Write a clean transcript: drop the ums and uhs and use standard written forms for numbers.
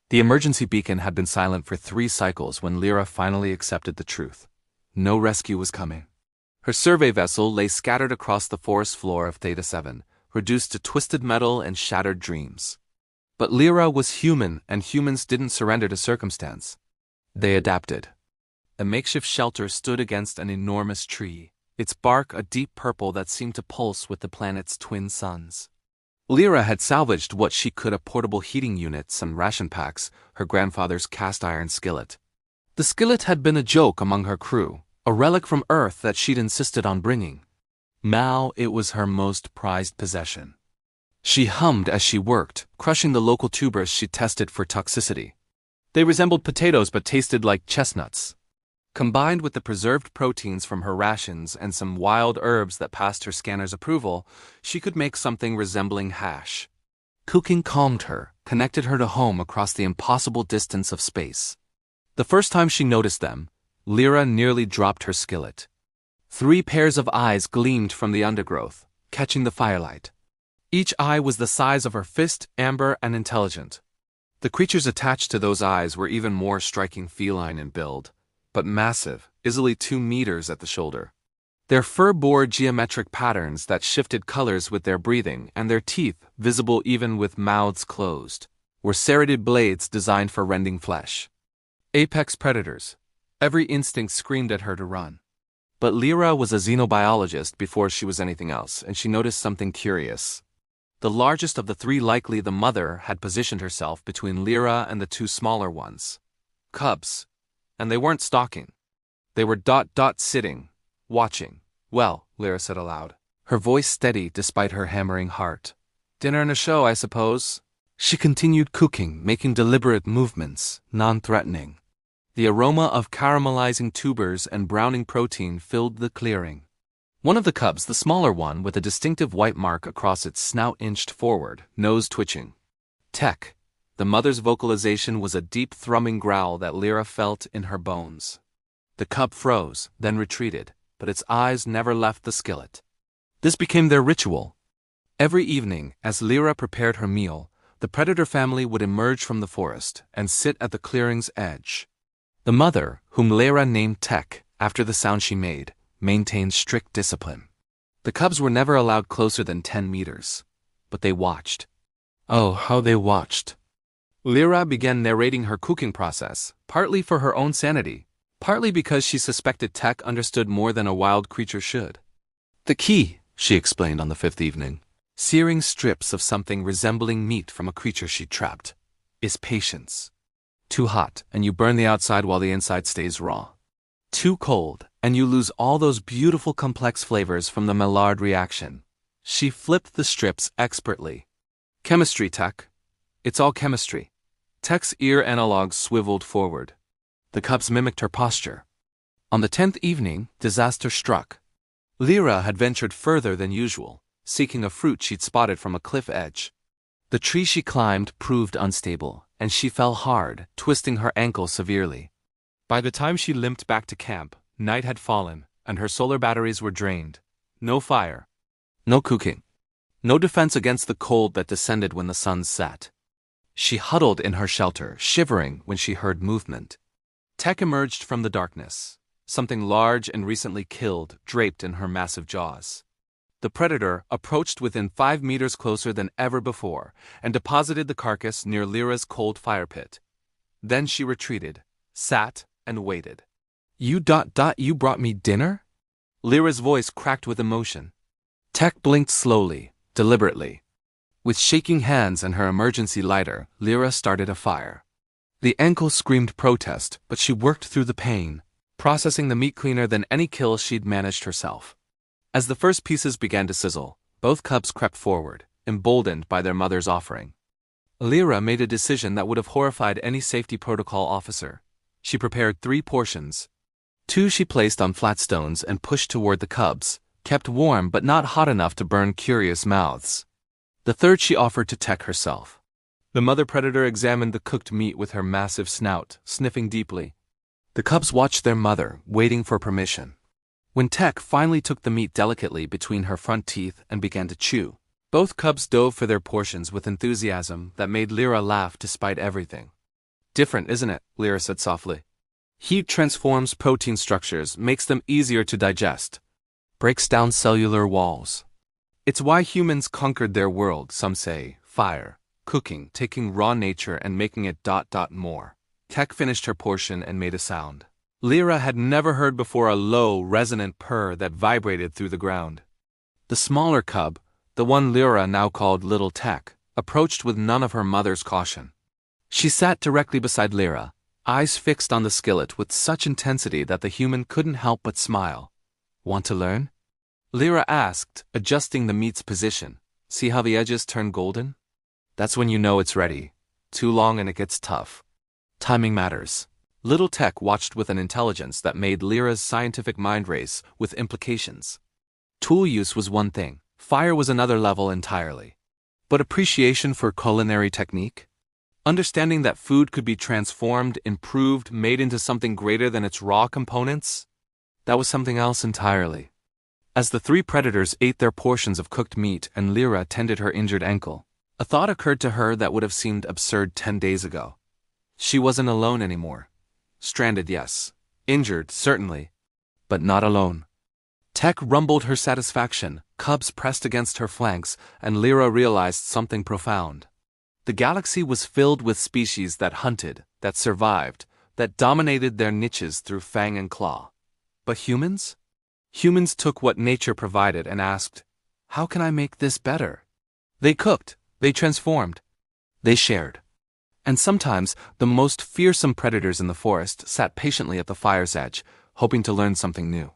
The emergency beacon had been silent for 3 cycles when Lyra finally accepted the truth. No rescue was coming. Her survey vessel lay scattered across the forest floor of Theta 7, reduced to twisted metal and shattered dreams. But Lyra was human, and humans didn't surrender to circumstance. They adapted. A makeshift shelter stood against an enormous tree, its bark a deep purple that seemed to pulse with the planet's twin suns. Lyra had salvaged what she could: a portable heating unit, some ration packs, her grandfather's cast-iron skillet. The skillet had been a joke among her crew, a relic from Earth that she'd insisted on bringing. Now it was her most prized possession. She hummed as she worked, crushing the local tubers she tested for toxicity. They resembled potatoes but tasted like chestnuts. Combined with the preserved proteins from her rations and some wild herbs that passed her scanner's approval, she could make something resembling hash. Cooking calmed her, connected her to home across the impossible distance of space. The first time she noticed them, Lyra nearly dropped her skillet. 3 pairs of eyes gleamed from the undergrowth, catching the firelight. Each eye was the size of her fist, amber and intelligent. The creatures attached to those eyes were even more striking, feline in build, but massive, easily 2 meters at the shoulder. Their fur bore geometric patterns that shifted colors with their breathing, and their teeth, visible even with mouths closed, were serrated blades designed for rending flesh. Apex predators. Every instinct screamed at her to run. But Lyra was a xenobiologist before she was anything else, and she noticed something curious. The largest of the 3, likely the mother, had positioned herself between Lyra and the 2 smaller ones. Cubs. And they weren't stalking. They were sitting, watching. "Well," Lyra said aloud, her voice steady despite her hammering heart. "Dinner and a show, I suppose." She continued cooking, making deliberate movements, non-threatening. The aroma of caramelizing tubers and browning protein filled the clearing. One of the cubs, the smaller one with a distinctive white mark across its snout, inched forward, nose twitching. Tech. The mother's vocalization was a deep thrumming growl that Lyra felt in her bones. The cub froze, then retreated, but its eyes never left the skillet. This became their ritual. Every evening, as Lyra prepared her meal, the predator family would emerge from the forest and sit at the clearing's edge. The mother, whom Lyra named Tech after the sound she made, maintained strict discipline. The cubs were never allowed closer than 10 meters. But they watched. Oh, how they watched. Lyra began narrating her cooking process, partly for her own sanity, partly because she suspected Tech understood more than a wild creature should. "The key," she explained on the 5th evening, searing strips of something resembling meat from a creature she'd trapped, "is patience. Too hot, and you burn the outside while the inside stays raw. Too cold, and you lose all those beautiful complex flavors from the Maillard reaction." She flipped the strips expertly. "Chemistry, Tech. It's all chemistry." Tech's ear analogs swiveled forward. The cubs mimicked her posture. On the 10th evening, disaster struck. Lyra had ventured further than usual, seeking a fruit she'd spotted from a cliff edge. The tree she climbed proved unstable, and she fell hard, twisting her ankle severely. By the time she limped back to camp, night had fallen, and her solar batteries were drained. No fire. No cooking. No defense against the cold that descended when the sun set. She huddled in her shelter, shivering when she heard movement. Tech emerged from the darkness, something large and recently killed draped in her massive jaws. The predator approached within 5 meters closer than ever before and deposited the carcass near Lyra's cold fire pit. Then she retreated, sat, and waited. You brought me dinner?" Lyra's voice cracked with emotion. Tech blinked slowly, deliberately. With shaking hands and her emergency lighter, Lyra started a fire. The ankle screamed protest, but she worked through the pain, processing the meat cleaner than any kill she'd managed herself. As the first pieces began to sizzle, both cubs crept forward, emboldened by their mother's offering. Lyra made a decision that would have horrified any safety protocol officer. She prepared 3 portions. 2 she placed on flat stones and pushed toward the cubs, kept warm but not hot enough to burn curious mouths. The 3rd she offered to Tech herself. The mother predator examined the cooked meat with her massive snout, sniffing deeply. The cubs watched their mother, waiting for permission. When Tech finally took the meat delicately between her front teeth and began to chew, both cubs dove for their portions with enthusiasm that made Lyra laugh despite everything. Different, isn't it? Lyra said softly. Heat transforms protein structures, makes them easier to digest, breaks down cellular walls. It's why humans conquered their world, some say. Fire, cooking, taking raw nature and making it more. Tech finished her portion and made a sound. Lyra had never heard before a low, resonant purr that vibrated through the ground. The smaller cub, the one Lyra now called Little Tech, approached with none of her mother's caution. She sat directly beside Lyra, eyes fixed on the skillet with such intensity that the human couldn't help but smile. Want to learn? Lyra asked, adjusting the meat's position. See how the edges turn golden? That's when you know it's ready. Too long and it gets tough. Timing matters. Little Tech watched with an intelligence that made Lyra's scientific mind race with implications. Tool use was one thing, fire was another level entirely. But appreciation for culinary technique? Understanding that food could be transformed, improved, made into something greater than its raw components? That was something else entirely. As the three predators ate their portions of cooked meat and Lyra tended her injured ankle, a thought occurred to her that would have seemed absurd 10 days ago. She wasn't alone anymore. Stranded, yes. Injured, certainly. But not alone. Tech rumbled her satisfaction, cubs pressed against her flanks, and Lyra realized something profound. The galaxy was filled with species that hunted, that survived, that dominated their niches through fang and claw. But humans? Humans took what nature provided and asked, how can I make this better? They cooked, they transformed, they shared. And sometimes, the most fearsome predators in the forest sat patiently at the fire's edge, hoping to learn something new.